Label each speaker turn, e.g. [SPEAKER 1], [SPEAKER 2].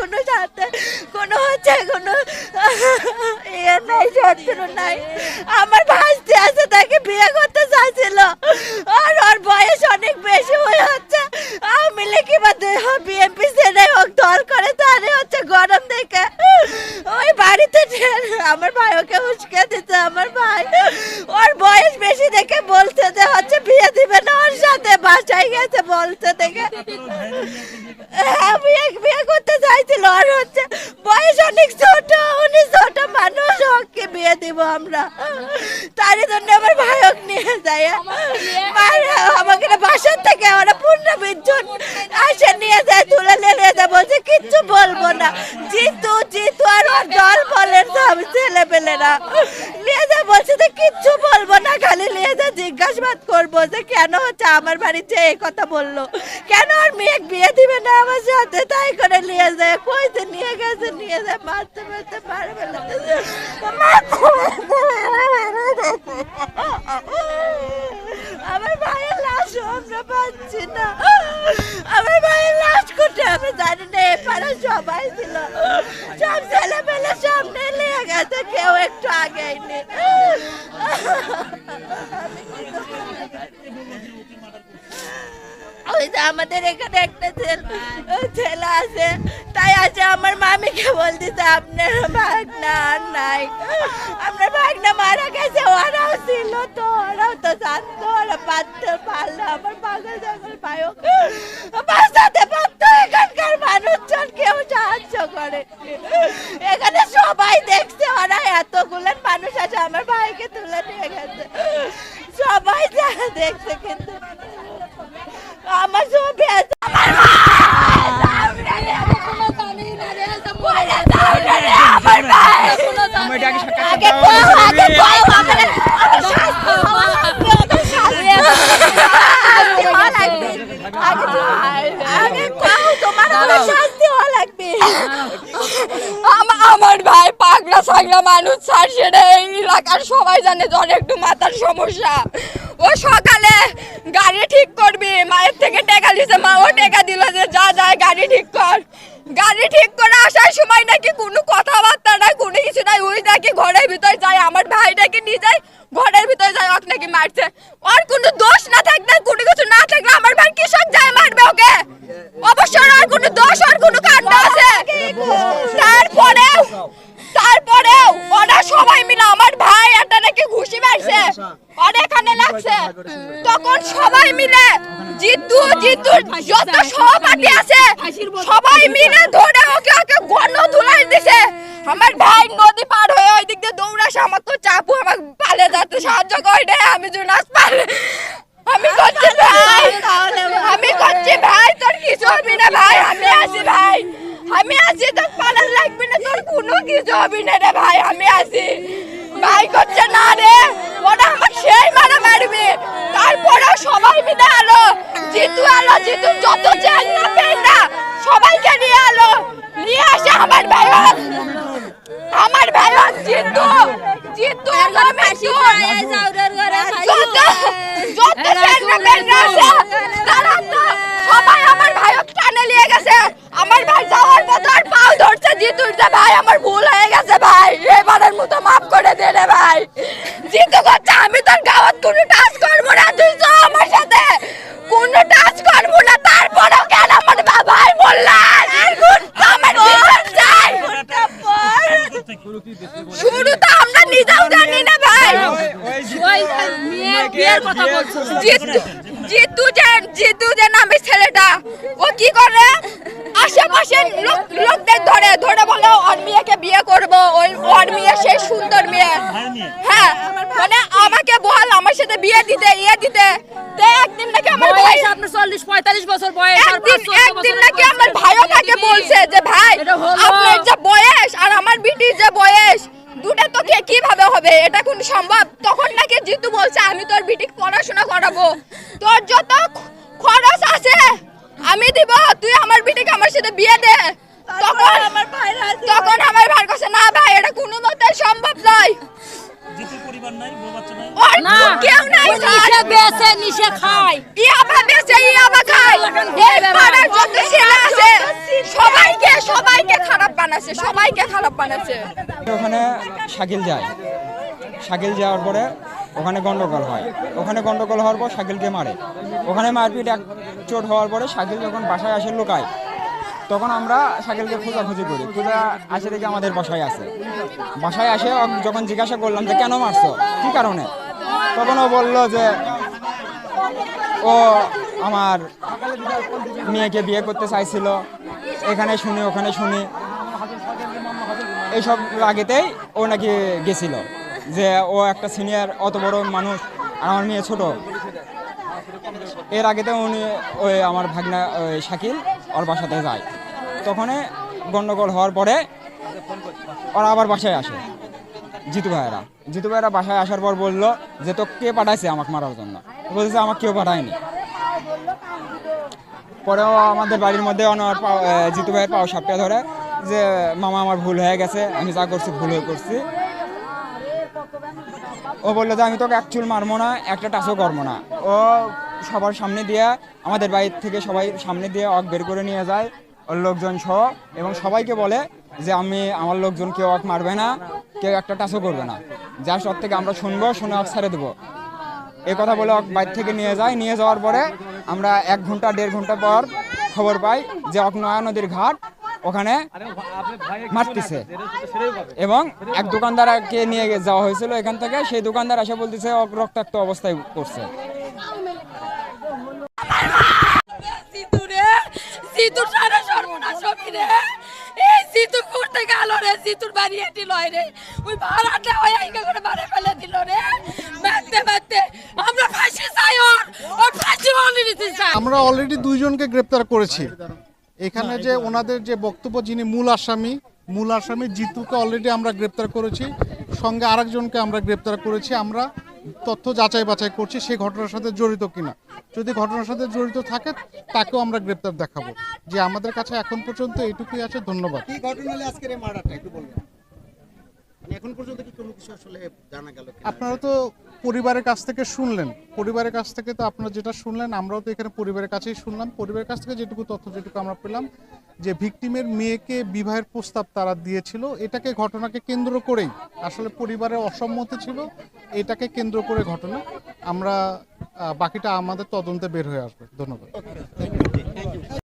[SPEAKER 1] কোনো সাথে কোনো হচ্ছে কোনো ইয়ে নাই, শত্রু নাই। আমার ভাস্তি আছে, তাকে বিয়ে করতে চাইছিল, আর ওর বয়স অনেক বেশি হয়ে হচ্ছে আওয়ামী লীগ কিংবা বিএনপি সেটাই হোক দল করে, তাহলে হচ্ছে গরম দেখে ওই বাড়িতে আমার ভাই ওকে উস্কে দিতে। আমার ভাই ওর বয়স বেশি দেখে বলছে যে হচ্ছে বিয়ে দিবে না ওর সাথে, বাসায় গেছে বলছে দেখে। হ্যাঁ, বিয়ে করতে চাইছিল, আর হচ্ছে বয়স অনেক ছোট, উনি ছোট মানুষ, ওকে বিয়ে দিব আমরা, তার জন্য আমার ভাইক নিয়ে যায়। আমাকে বাসার থেকে ওরা 15-20 জন আসে নিয়ে যায়, তুলে নিয়ে যায়, বলছে কিচ্ছু বলবো না, জিতু জিতু আর ওর দল বলেন ছেলে পেলেরা নিয়ে যায়, বলছে যে কিচ্ছু বলবো না, খালি নিয়ে যায় জিজ্ঞাসাবাদ করবো যে কেন হচ্ছে আমার বাড়িতে এই কথা বললো, কেন আর মেয়ে বিয়ে দিবে না আমার সাথে, তাই করে নিয়ে যায়। কইতে নিয়ে গেছে, নিয়ে যায় মারতে মারতে মারে ফেলাতে। আমার ভাইয়ের লাশ আমরা পাচ্ছি না, আমার ভাইয়ের লাশ কোথায় আমি জানি না। এপারে সবাই ছিল, সব ছেলে পেলে সামনে নিয়ে গেছে, কেউ একটু আগেইনি। ওই যে আমাদের এখানে একটা ছেলে আছে, তাই আছে আমার মামিকে বলতেছে আপনার ভাগনা আর নাই, আপনার ভাগনা মারা গেছে, ওরাও ছিল তো, ওরাও তো জানতো, ওরা পারতে পারলো আমার পাগল ছাগল ভাইও বাঁচাতে পারতো। এখানকার মানুষজন কেউ সাহায্য করে, এখানে সবাই দেখছে, ওরা এতগুলো মানুষ আছে আমার ভাইকে তুলে নিয়ে গেছে, সবাই যারা দেখছে, কিন্তু আমার ছবি আছে, আমার
[SPEAKER 2] আমার ভাই পাগলা ছাগলা মানুষ, স্যার সেটা এই এলাকার সবাই জানে, জ্বর একটু মাথার সমস্যা। ও সকালে গাড়ি ঠিক করবি, মায়ের থেকে টাকা দিছে, মা ও টাকা দিল যে যা যায় গাড়ি ঠিক কর, গাড়ি ঠিক করে আসার সময় নাকি কোনো কথাবার্তা নাই, কোনো কিছু নাই, ওই নাকি ঘরের ভিতরে যায়, আমার ভাইটাকে নিয়ে যায় ঘরের ভিতরে যায়, ওকে নাকি মারছে, ওর কোনো দোষ না থাকলে, কোনো কিছু না থাকলে আমার ভাই কৃষক যায় মারবে ওকে, অবশ্যই আর কোনো দোষ আর কোনো কাণ্ড আছে। তারপরেও ওরা সবাই মিলে আমার ভাই একটা নাকি ঘুষি মারছে, ওর এখানে লাগছে, তখন সবাই মিলে জিতু যত সহপাঠী আছে সবাই মিলে ধরে ওকে গণ ধুলাই দিছে। আমার ভাই নদী পার হয়ে ওই দিক দিয়ে দৌড়াসে, আমার তো চাপু আমার পালে যেতে সাহায্য করে দেয়, আমি জুনাস পালে আমি করছি ভাই, তোর কিছু হবি না ভাই, আমি আছি ভাই, আমি আছি, তোর পালার লাগবে না, তোর কোনো কিছু হবি না রে ভাই, আমি আছি ভাই। করছে না রে, ওরা আমার সেই মারা মারবে, তারপরেও সবাই মিলে আলো, জিতু যত চাই না পেন না সবাইকে নিয়ে আলো, নিয়ে আসে আমার ভাই জিতু সবাই আমার ভাইকে টানে নিয়ে গেছে, আমার ভাই যাওয়ার মতো আর পাও ধরছে জিতুর যে ভাই আমার ভুল হয়ে গেছে ভাই, এবারের মতো মাফ করে দে রে ভাই। জিতু করছে আমি তোর গাওয়াত কোনো টাচ করবো না, তুই তো আমার সাথে কোনো টাচ করবো না, তারপরেও কেন আমার ভাই বললেন আমার বিচার চাই। শুরু তো আমরা নিজেও জানি না ভাই, জিতু যে নামে ছেলেটা ও কি করে আশেপাশের লোকদের ধরে বলে ওর মেয়েকে বিয়ে করবো, ওর মেয়ে সেই সুন্দর মেয়ে, হ্যাঁ মানে আমাকে বল আমার সাথে বিয়ে দিতে একদিন নাকি আমার ভাই
[SPEAKER 3] 40-45 বছর বয়স,
[SPEAKER 2] একদিন নাকি আমার ভাইও তাকে বলছে যে ভাই আপনার যে বয়স আর আমার বিটির যে বয়স দুটো তো কিভাবে হবে, এটা কোন সম্ভব? তখন নাকি জিতু বলছে আমি তোর বিটিকে পড়াশোনা করাবো, তোর যত খরচ আছে আমি দিব, তুই আমার বিটিকে আমার সাথে বিয়ে দে। তখন আমার ভাই কাছে না ভাই এটা কোনো মতে সম্ভব নয়,
[SPEAKER 3] জিতুর পরিবার নাই, বউ বাচ্চা নাই,
[SPEAKER 2] কেউ নাই,
[SPEAKER 3] নিশে বেচে নিশে খায়
[SPEAKER 2] ইয়াবা বেচে ইয়াবা খায়। এই পাড়ার যত ছেলে আছে সবাইকে খারাপ বানাচ্ছে, সবাইকে খারাপ বানাচ্ছে।
[SPEAKER 4] ওখানে শাকিল যায়, শাকিল যাওয়ার পরে ওখানে গন্ডগোল হয়, ওখানে গন্ডগোল হওয়ার পর শাকিলকে মারে, ওখানে মারপিট এক চোট হওয়ার পরে শাকিল যখন বাসায় আসে লুকায়, তখন আমরা শাকিলকে খোঁজাখুঁজি করি, খোঁজা আসে দেখি আমাদের বাসায় আসে। বাসায় আসে যখন জিজ্ঞাসা করলাম যে কেন মারছো, কী কারণে, তখন ও বলল যে ও আমার মেয়েকে বিয়ে করতে চাইছিল, এখানে শুনি ওখানে শুনি, এইসব লাগেতেই ও নাকি গেছিল, যে ও একটা সিনিয়র অত বড় মানুষ আর আমার মেয়ে ছোট। এর আগেতে উনি ওই আমার ভাগনা ওই শাকিল ওর বাসাতে যায়, তখনই গন্ডগোল হওয়ার পরে ওরা আবার বাসায় আসে। জিতু ভাইয়েরা বাসায় আসার পর বললো যে তো কে পাঠাইছে আমাকে মারার জন্য, বলছে আমাকে কেউ পাঠায়নি। পরেও আমাদের বাড়ির মধ্যে জিতু ভাইয়ের পাও সাপটা ধরে যে মামা আমার ভুল হয়ে গেছে, আমি যা করছি ভুল হয়ে করছি। ও বললো যে আমি তোকে এক চুল মারবো না, একটা টাচও করবো না। ও সবার সামনে দিয়ে, আমাদের বাড়ির থেকে সবাই সামনে দিয়ে অক বের করে নিয়ে যায় ওর লোকজন সহ, এবং সবাইকে বলে যে আমার লোকজন কেউ অক মারবে না, কেউ একটা টাচও করবে না, যার সব থেকে আমরা শুনবো, শুনে অক ছেড়ে দেবো, এই কথা বলে অক বাইর থেকে নিয়ে যায়। নিয়ে যাওয়ার পরে আমরা 1 ঘন্টা 1.5 ঘন্টা পর খবর পাই যে অকনয়া নদীর ঘাট ওখানে মারতেছে, এবং এক দোকানদারকে নিয়ে যাওয়া হয়েছিল এখান থেকে, সেই দোকানদার এসে বলতেছে রক্তাক্ত অবস্থায় করছে।
[SPEAKER 3] জিতুর সারা সর্বনাশ হবি রে, এই জিতু করতে গেল রে, জিতুর বাড়ি এটি লয় রে, ওই ভাড়াটা ওই আইকা করে মারে ফেলে দিল রে, মারতে আমরা ফাঁসি চাই, ওর ফাঁসি অলরেডি চাই।
[SPEAKER 5] আমরা অলরেডি 2 জনকে গ্রেপ্তার করেছি। এখানে যে ওনাদের যে বক্তব্য, যিনি মূল আসামি জিতুকে অলরেডি আমরা গ্রেপ্তার করেছি, সঙ্গে আরেকজনকে আমরা গ্রেপ্তার করেছি। আমরা তথ্য যাচাই বাছাই করছি সে ঘটনার সাথে জড়িত কিনা, যদি ঘটনার সাথে জড়িত থাকে তাকেও আমরা গ্রেপ্তার দেখাবো। যে আমাদের কাছে এখন পর্যন্ত এইটুকুই আছে। ধন্যবাদ।
[SPEAKER 6] কি ঘটনা হলে আজকের এই মার্ডারটা একটু বলবেন? মানে এখন পর্যন্ত কি কোনো কিছু আসলে জানা গেল কিনা?
[SPEAKER 5] আপনারা তো পরিবারের কাছ থেকে শুনলেন, পরিবারের কাছ থেকে তো আপনারা যেটা শুনলেন আমরাও তো এখানে পরিবারের কাছেই শুনলাম। পরিবারের কাছ থেকে যেটুকু আমরা পেলাম যে ভিকটিমের মেয়েকে বিবাহের প্রস্তাব তারা দিয়েছিল, এটাকে ঘটনাকে কেন্দ্র করেই আসলে পরিবারের অসম্মতি ছিল, এটাকে কেন্দ্র করে ঘটনা। আমরা বাকিটা আমাদের তদন্তে বের হয়ে আসবে। ধন্যবাদ।